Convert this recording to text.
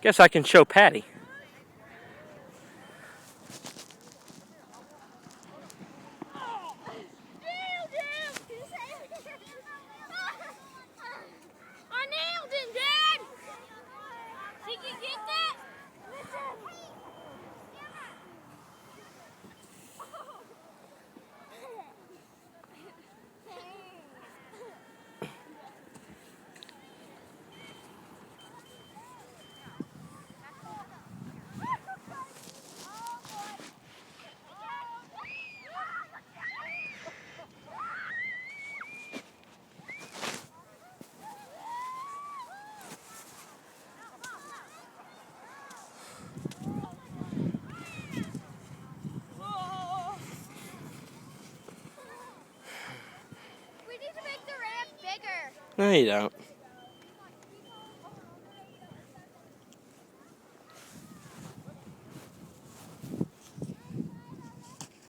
Guess I can show Patty. I nailed him, Dad! Did you get that? We need to make the ramp bigger. No, you don't.